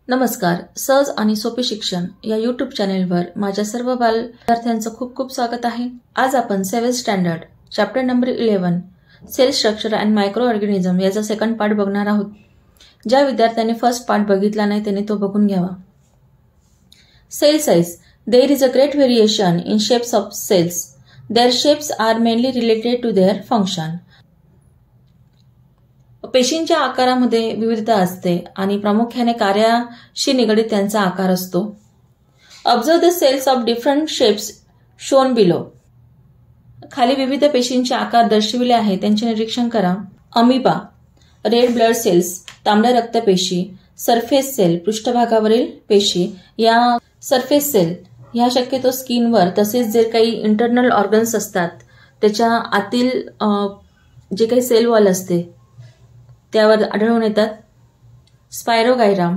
नमस्कार. सहज आणि सोपे शिक्षण या यूट्यूब चॅनेलवर माझ्या सर्व बाल विद्यार्थ्यांचं खूप खूप स्वागत आहे. आज आपण 7th standard chapter number 11 cell structure and microorganism याचा सेकंड पार्ट बघणार आहोत. ज्या विद्यार्थ्यांनी फर्स्ट पार्ट बघितला नाही त्यांनी तो बघून घ्यावा. Cell size. There is a great variation in shapes of cells. Their shapes are mainly related to their function. पेशींच्या आकारामध्ये विविधता असते आणि प्रामुख्याने कार्याशी निगडित त्यांचा आकार असतो. Observe the cells of different shapes shown below. खाली विविध पेशींचे आकार दर्शविले आहेत त्यांचे निरीक्षण करा. अमिबा, रेड ब्लड सेल्स, तांबड्या रक्तपेशी, सरफेस सेल, पृष्ठभागावरील पेशी. या सरफेस सेल ह्या शक्यतो स्किनवर तसेच जे काही इंटरनल ऑर्गन्स असतात त्याच्या आतील जे काही सेल वॉल असते त्यावर आढळून येतात. स्पायरोगायरा.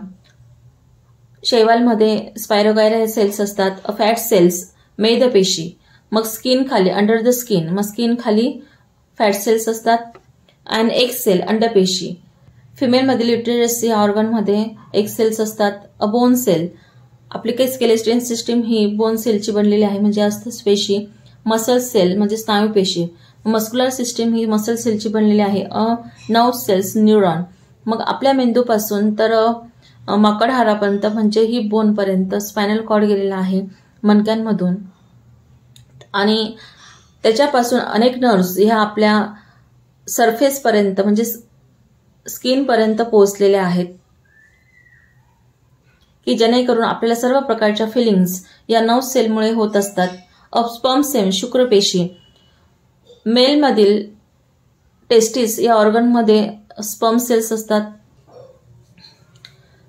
शैवालमध्ये स्पायरोगायरा हे सेल्स असतात. फॅट सेल्स, मेदपेशी. मग स्किन खाली अंडर द स्किन, मग स्किन खाली फॅट सेल्स असतात. अँड एग सेल, अंडपेशी. फिमेलमधील युटेरस या ऑर्गनमध्ये एग सेल्स असतात. A bone cell. आपली काही स्केलेटन सिस्टीम ही बोन सेलची बनलेली आहे म्हणजे असतात पेशी. मसल सेल म्हणजे स्नायूपेशी. मस्क्युलर सिस्टीम ही मसल सेलची बनलेली आहे. Nerve cells, neuron. मग आपल्या मेंदूपासून तर मकडहारापर्यंत म्हणजे ही बोनपर्यंत स्पायनल कॉर्ड गेलेला आहे मणक्यांमधून आणि त्याच्यापासून अनेक नर्व्स ह्या आपल्या सरफेसपर्यंत म्हणजे स्किनपर्यंत पोहोचलेल्या आहेत की जेणेकरून आपल्याला सर्व प्रकारच्या फिलिंग्स या नर्व सेलमुळे होत असतात. स्पर्म सेल, शुक्रपेशी. मेलमधील टेस्टिस या ऑर्गनमध्ये स्पर्म सेल्स असतात.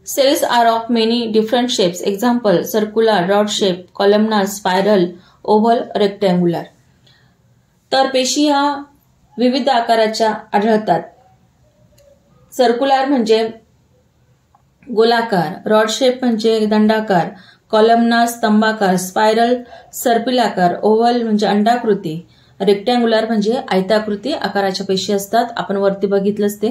Cells are of many different shapes. Example circular, rod shape, columnar, spiral, oval, rectangular. तर पेशी ह्या विविध आकाराच्या आढळतात. सर्क्युलर म्हणजे गोलाकार, रॉड शेप म्हणजे दंडाकार, कॉलमनार स्तंभाकार, स्पायरल सर्पिलाकार, ओव्हल म्हणजे अंडाकृती, रेक्टँग्युलर म्हणजे आयताकृती आकाराच्या पेशी असतात. आपण वरती बघितलंच ते.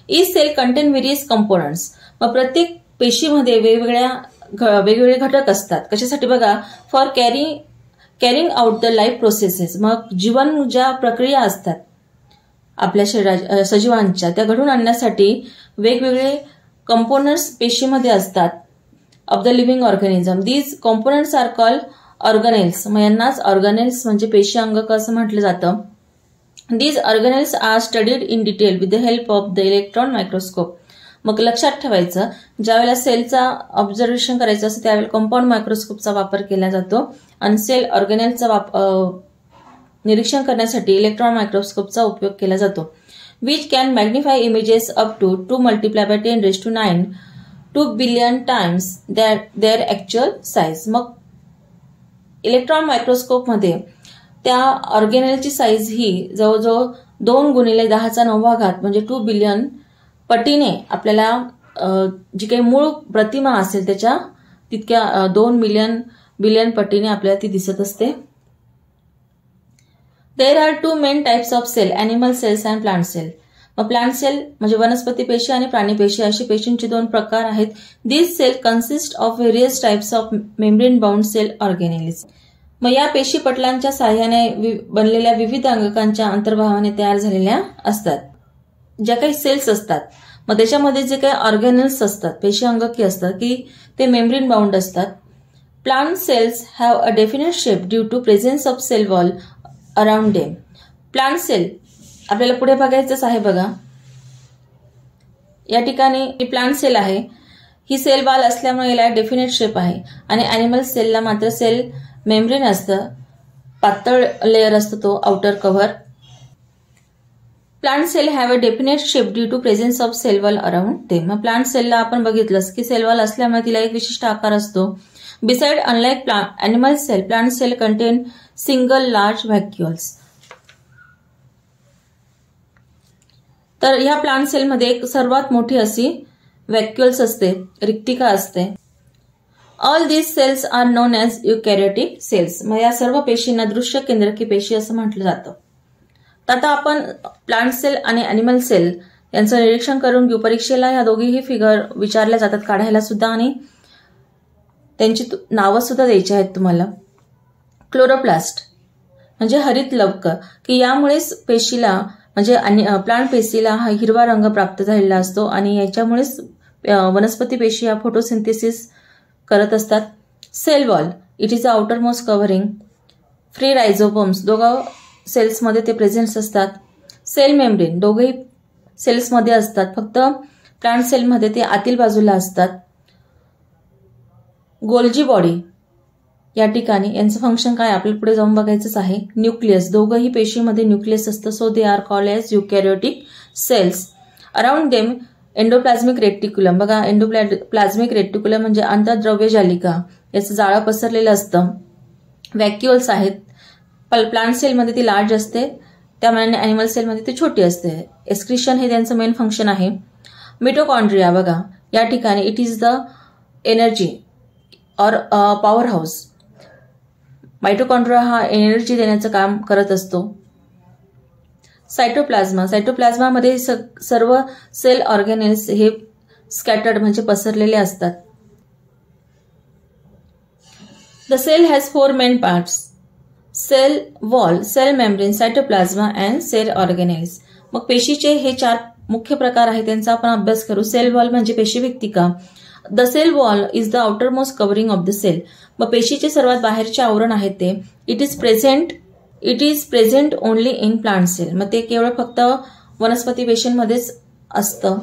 Each cell contain various components. मग प्रत्येक पेशीमध्ये वेगवेगळे घटक असतात. कशासाठी बघा. For carrying out the life processes. मग जीवन ज्या प्रक्रिया असतात आपल्या शरीराच्या सजीवांच्या त्या घडून आणण्यासाठी वेगवेगळे कंपोनंट्स पेशीमध्ये असतात of the living organism. These components are called organelles. मग यांनाच ऑर्गनेल्स म्हणजे पेशी अंगक असं म्हटलं जातं. These organelles are studied in detail with the help of the electron microscope. मग लक्षात ठेवायचं ज्यावेळेला सेलचा ऑब्झर्वेशन करायचं असतं त्यावेळेला कंपाऊंड मायक्रोस्कोपचा वापर केला जातो आणि सेल ऑर्गनेल्सचा निरीक्षण करण्यासाठी इलेक्ट्रॉन मायक्रोस्कोपचा उपयोग केला जातो. Which can magnify images up to 2 × 10⁹ 2 billion times their actual size. मग इलेक्ट्रॉन मायक्रोस्कोपमध्ये त्या ऑर्गेनेलची साईज ही जवळजवळ 2 × 10⁹ म्हणजे 2 बिलियन पटीने आपल्याला जी काही मूळ प्रतिमा असेल त्याच्या तितक्या 2 बिलियन पटीने आपल्याला ती दिसत असते. There are 2 main types of cell, animal cells and plant cell. मग प्लांट सेल म्हणजे वनस्पती पेशी आणि प्राणी पेशी अशी पेशींचे 2 प्रकार आहेत. This cell consist of various types of membrane bound cell organelles. मग या पेशी पटलांच्या साहाय्याने बनलेल्या विविध अंगकांच्या अंतर्भावाने तयार झालेल्या असतात. ज्या काही सेल्स असतात मग त्याच्यामध्ये जे काही ऑर्गेनेल्स असतात पेशी अंगकी असतात की ते मेम्ब्रेन बाउंड असतात. Plant cells have a definite shape due to presence of cell wall around them. Plant cell आपल्याला पुढे बघायचंच आहे. बघा या ठिकाणी प्लांट सेल आहे. ही सेल वॉल असल्यामुळे याला डेफिनेट शेप आहे आणि अॅनिमल सेलला मात्र सेल मेम्ब्रेन असतं, पातळ लेअर असतो तो outer cover. Plant cell have a definite shape due to presence of cell wall around them. मग प्लांट सेलला आपण बघितलंच की सेल वॉल असल्यामुळे तिला एक विशिष्ट आकार असतो. Beside unlike animal cell, plant cell contain single large vacuoles. तर ह्या प्लांट सेलमध्ये एक सर्वात मोठी अशी व्हॅक्युल्स असते, रिक्तिका असते. All these cells are known as eukaryotic cells. मग या सर्व पेशींना दृश्य केंद्रकी पेशी असं म्हटलं जातं. तर आता आपण प्लांट सेल आणि अॅनिमल सेल यांचं निरीक्षण करून घेऊ. परीक्षेला या दोघीही फिगर विचारल्या जातात काढायला सुद्धा आणि त्यांची नावं सुद्धा द्यायची आहेत तुम्हाला. क्लोरोप्लास्ट म्हणजे हरित लवक, की यामुळेच पेशीला म्हणजे प्लांट पेशीला हा हिरवा रंग प्राप्त झालेला असतो आणि याच्यामुळेच वनस्पती पेशी या फोटोसिंथेसिस करत असतात. Cell wall, it is the outer most covering. Free रायझोपम्स, दोघं सेल्समध्ये ते प्रेझेंट्स असतात. सेल मेम्ब्रेन, दोघेही सेल्समध्ये असतात, फक्त प्लांट सेलमध्ये ते आतील बाजूला असतात. गोल्जी बॉडी या ठिकाणी यांचं फंक्शन काय आपल्याला पुढे जाऊन बघायचंच आहे. न्यूक्लियस, दोघंही पेशीमध्ये न्यूक्लियस असतं, so they are called as eukaryotic cells. Around them endoplasmic reticulum, बघा एंडोप्लाझ्मिक रेटिक्युलम म्हणजे आंतरद्रव्य जालिका, याचं जाळं पसरलेलं असतं. व्हॅक्युअल्स आहेत, प्लांट सेलमध्ये ती लार्ज असते, त्यामुळे ॲनिमल सेलमध्ये ती छोटी असते. एक्सक्रिशन हे त्यांचं मेन फंक्शन आहे. मिटोकॉन्ड्रिया, बघा या ठिकाणी इट इज द एनर्जी और पॉवर हाऊस. मायटोकॉन्ड्रिया हा एनर्जी देण्याचं काम करत असतो. सायटोप्लाझ्मा, सायटोप्लाझ्मामध्ये सर्व सेल ऑर्गॅनेल्स हे स्कॅटर्ड म्हणजे पसरलेले असतात. The cell has 4 main parts: cell wall, cell membrane, cytoplasm and cell organelles. मग पेशीचे हे 4 मुख्य प्रकार आहेत, त्यांचा आपण अभ्यास करू. सेल वॉल म्हणजे पेशीभित्तिका. The cell wall is the outer most covering of the cell. मग पेशीचे सर्वात बाहेरचे आवरण आहे ते. It is present only in plant cell. मग ते केवळ फक्त वनस्पती पेशींमध्येच असतं.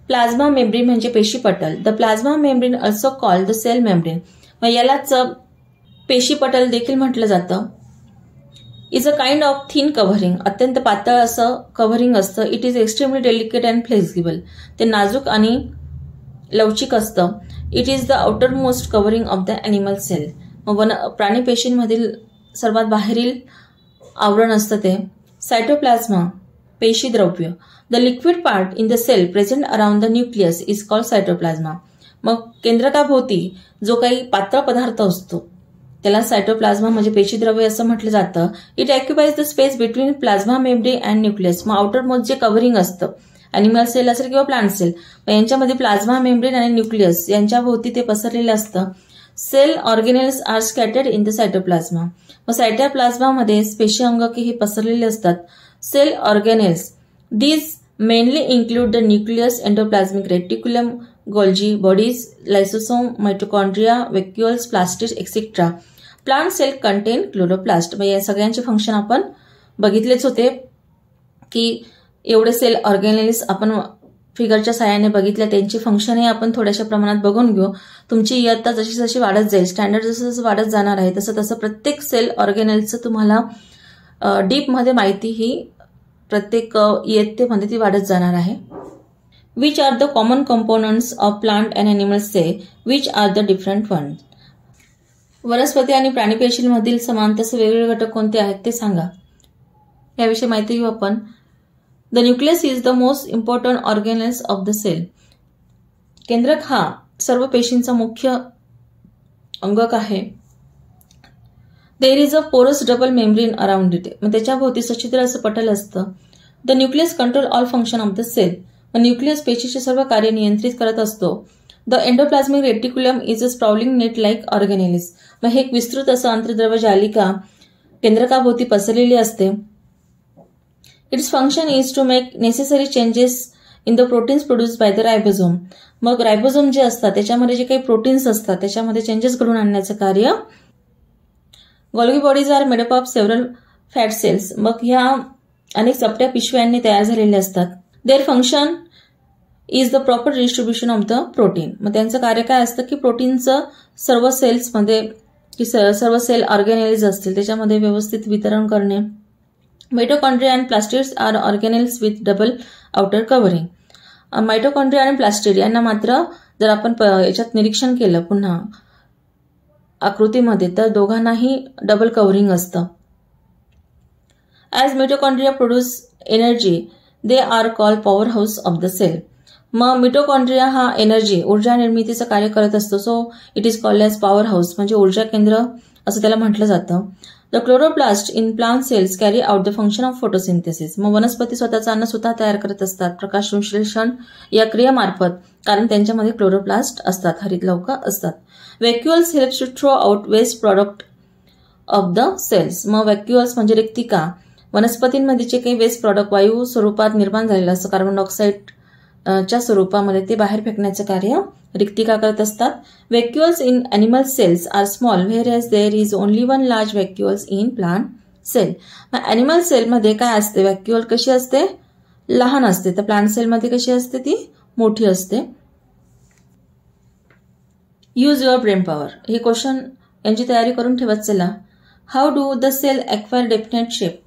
प्लाझ्मा मेम्ब्रेन म्हणजे पेशीपटल. The plasma membrane also called the cell membrane. मग यालाच पेशीपटल देखील म्हटलं जातं. Is a kind of thin covering, अत्यंत पातळ असं कव्हरिंग असतं. It is extremely delicate and flexible, ते नाजूक आणि लवचिक असतं. It is the outer most covering of the animal cell. मग प्राणी पेशींमधील सर्वात बाहेरील आवरण असतं ते. सायटोप्लाझ्मा, पेशीद्रव्य. The liquid part in the cell present around the nucleus is called cytoplasm. मग केंद्रकाभोवती जो काही पातळ पदार्थ असतो त्याला सायटोप्लाझ्मा म्हणजे पेशीद्रव्य असं म्हटलं जातं. It occupies the space between plasma membrane and nucleus. मग आउटर मोस्ट जे कव्हरिंग असतं, ॲनिमल सेल असेल किंवा प्लांट सेल, यांच्यामध्ये प्लाझ्मा मेम्ब्रेन आणि न्यूक्लियस यांच्या भोवती ते पसरलेलं असतं. Cell organelles are scattered in the cytoplasm. मग सायटोप्लाझ्मामध्ये पेशी अंगके हे पसरलेले असतात. Cell organelles these mainly include the nucleus, endoplasmic reticulum, Golgi bodies, lysosome, mitochondria, vacuoles, plastids etcetera. Plant cell contain chloroplast. मग या सगळ्यांचे फंक्शन आपण बघितलेच होते की एवढे सेल ऑर्गॅनेल्स आपण फिगरच्या सहाय्याने बघितल्या, त्यांची फंक्शनही आपण थोड्याशा प्रमाणात बघून घेऊ. तुमची इयत्ता जशी जशी वाढत जाईल, स्टँडर्ड जसं जसं वाढत जाणार आहे, तसं तसं प्रत्येक सेल ऑर्गॅनेल्सचं तुम्हाला डीपमध्ये माहिती ही प्रत्येक इयत्तेमध्ये ती वाढत जाणार आहे. Which are the common components of plant and animal cell, which are the different ones. वनस्पती आणि प्राणी पेशींमधील समान तसे वेगवेगळे घटक कोणते आहेत ते सांगा. याविषयी माहिती घेऊ आपण. The nucleus is the most important organelles of the cell. केंद्रक हा सर्व पेशींचा मुख्य अंगक आहे. देर इज अ पोरस डबल मेम्ब्रेन अराउंड इट. मग त्याच्या भोवती सच्छिद्र असं पटल असतं. The nucleus control all function of the cell. मग न्यूक्लियस पेशीचे सर्व कार्य नियंत्रित करत असतो. The endoplasmic reticulum is a sprawling net like organelles. मग हे एक विस्तृत असं आंतरद्रव्य जालिका केंद्रकाभोवती पसरलेली असते. Its function is to make necessary changes in the proteins produce by the ribosome. मग रायबोझोम जे असतात त्याच्यामध्ये जे काही प्रोटीन्स असतात त्याच्यामध्ये चेंजेस घडवून आणण्याचं कार्य. Golgi bodies are made up of several fat cells. मग ह्या अनेक चपट्या पिशव्यांनी तयार झालेल्या असतात. Their function is the proper distribution of the protein. मग त्यांचं कार्य काय असतं की प्रोटीनचं सर्व सेल्समध्ये की सर्व सेल ऑर्गॅनेल्स असतील त्याच्यामध्ये व्यवस्थित वितरण करणे. Mitochondria and plastids are organelles with double outer covering. Mitochondria आणि प्लास्टिड यांना मात्र जर आपण याच्यात निरीक्षण केलं पुन्हा आकृतीमध्ये तर दोघांनाही डबल कव्हरिंग असतं. As mitochondria produce energy they are called powerhouse of the cell. मग मिटोकॉन्ड्रिया हा एनर्जी ऊर्जा निर्मितीचं कार्य करत असतो. So it is called as powerhouse म्हणजे ऊर्जा केंद्र असं त्याला म्हटलं जातं. The chloroplast in plant cells carry out the function of photosynthesis. मग वनस्पती स्वतःचं अन्न स्वतः तयार करत असतात प्रकाश संश्लेषण या क्रियेमार्फत, कारण त्यांच्यामध्ये क्लोरोप्लास्ट असतात, हरितलवक असतात. Vacuoles helps to throw out waste product of the cells. मग व्हॅक्युअल्स म्हणजे रिक्तिका, वनस्पतींमध्ये जे काही वेस्ट प्रॉडक्ट वायू स्वरूपात निर्माण झालेलं असतं कार्बन डायऑक्साईडच्या स्वरूपामध्ये ते बाहेर फेकण्याचं कार्य रिक्तिका करत असतात. Vacuoles in animal cells are small whereas there is only one large vacuoles in plant cell. मग एनिमल सेलमध्ये काय असते, व्हॅक्युअल कशी असते, लहान असते, तर प्लांट सेलमध्ये कशी असते, ती मोठी असते. Use your brain power. हे क्वेश्चन यांची तयारी करून ठेवत चला. How do the cell acquire definite shape.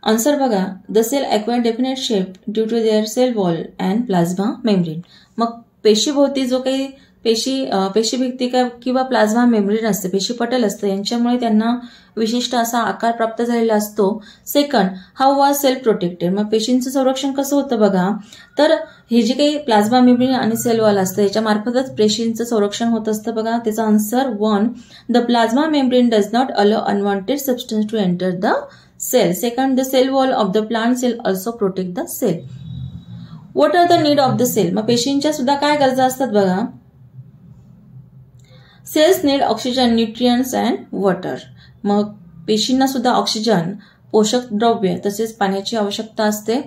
Answer बघा, the cell acquire definite shape due to their cell wall and plasma membrane. मग पेशीभोवती जो काही पेशीभित्तिका किंवा प्लाझ्मा मेम्ब्रेन असते, पेशीपटल असतं, यांच्यामुळे त्यांना विशिष्ट असा आकार प्राप्त झालेला असतो. Second, how was cell protected. मग पेशींचं संरक्षण कसं होतं बघा, तर हे जे काही प्लाझ्मा मेम्ब्रेन आणि सेल वॉल असतं याच्यामार्फतच पेशींचं संरक्षण होत असतं बघा. त्याचा answer 1, the plasma membrane does not allow unwanted substance to enter the cell. Second, the cell wall of the plant cell also protect the cell. What are the need of the cell? मग पेशींच्या सुद्धा काय गरजा असतात बघा. Cells need oxygen, nutrients and water. मग पेशींना सुद्धा ऑक्सिजन, पोषक द्रव्य तसेच पाण्याची आवश्यकता असते.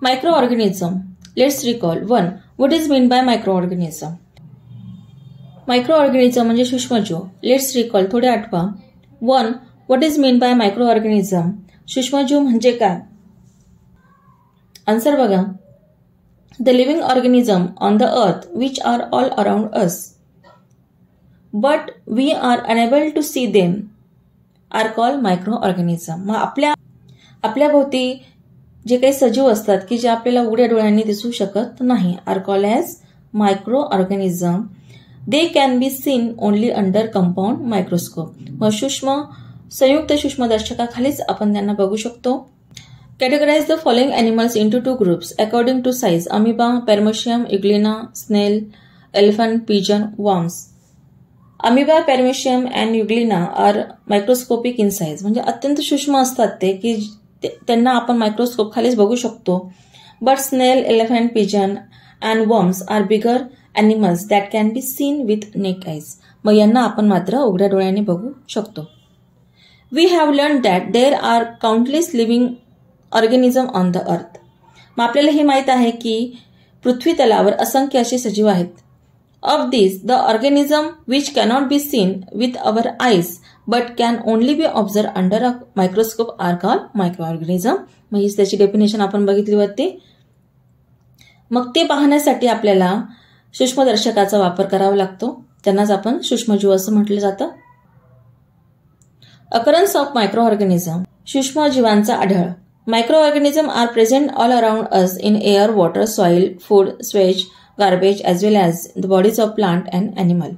Microorganism. Let's recall. 1. What is mean by microorganism. Microorganism म्हणजे सूक्ष्मजीव. लेट्स रिकॉल, थोडे आठवा. 1. What is mean by microorganism. सूक्ष्मजीव म्हणजे काय. आन्सर बघा, the living organism on the earth which are all around us but we are unable to see them are called microorganism. मग आपल्या भोवती जे काही सजीव असतात की जे आपल्याला उघड्या डोळ्यांनी दिसू शकत नाही, are called as microorganism. They can be seen only under compound microscope. मग संयुक्त सूक्ष्मदर्शकाखालीच आपण त्यांना बघू शकतो. Categorize the following animals into 2 groups according to size. Amoeba, paramecium, euglena, snail, elephant, pigeon, worms. Amoeba, paramecium and euglena are microscopic in size. म्हणजे अत्यंत सूक्ष्म असतात ते की त्यांना आपण मायक्रोस्कोप खालीच बघू शकतो. बट स्नेल, elephant, pigeon and worms are bigger animals that can be seen with neck eyes. मग यांना आपण मात्र उघड्या डोळ्यांनी बघू शकतो. We have learned that there are countless living organisms on the earth. मग आपल्याला हे माहित आहे की पृथ्वी तलावर असंख्य असे सजीव आहेत. Of these, the organism which cannot be seen with our eyes but can only be observed under a microscope are called microorganism. मग हीच त्याची डेफिनेशन आपण बघितली होती. मग ते पाहण्यासाठी आपल्याला सूक्ष्मदर्शकाचा वापर करावा लागतो. त्यांनाच आपण सूक्ष्मजीव असं म्हटलं जातं. Occurrence of microorganism. सूक्ष्मजीवांचा आढळ. Microorganism are present all around us in air, water, soil, food, sewage, garbage as well as the bodies of plant and animal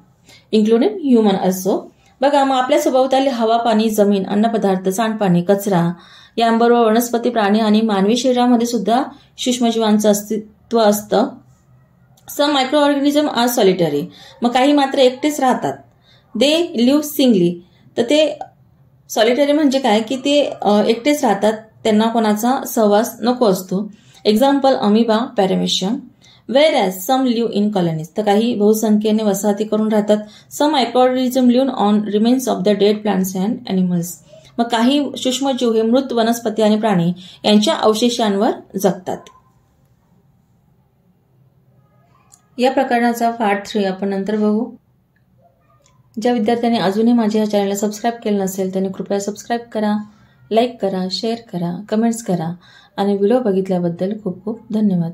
including human also. बघा, मग आपल्या सभोवताली हवा, पाणी, जमीन, अन्नपदार्थ, सांडपाणी, कचरा यांबरोबर वनस्पती, प्राणी आणि मानवी शरीरामध्ये सुद्धा सूक्ष्मजीवांचं अस्तित्व असतं. सम मायक्रो ऑर्गॅनिझम आर सॉलिटरी. मग काही मात्र एकटेच राहतात. दे लिव्ह सिंगली. तर ते सॉलिटरी म्हणजे काय की ते एकटेच राहतात, त्यांना कोणाचा सहवास नको असतो. Example amoeba, paramecium. Whereas some live in colonies. तर काही बहुसंख्येने वसाहती करून राहतात. Some microorganism live on remains of the dead plants and animals. मग काही सूक्ष्मजीव हे मृत वनस्पती आणि प्राणी यांच्या अवशेषांवर जगतात. या प्रकरणाचा पार्ट 3 आपण नंतर बघू. ज्या विद्यार्थ्यांनी अजूनही माझ्या या चॅनलला सबस्क्राईब केलं नसेल त्यांनी कृपया सबस्क्राईब करा, लाईक करा, शेअर करा, कमेंट्स करा आणि व्हिडिओ बघितल्याबद्दल खूप खूप धन्यवाद.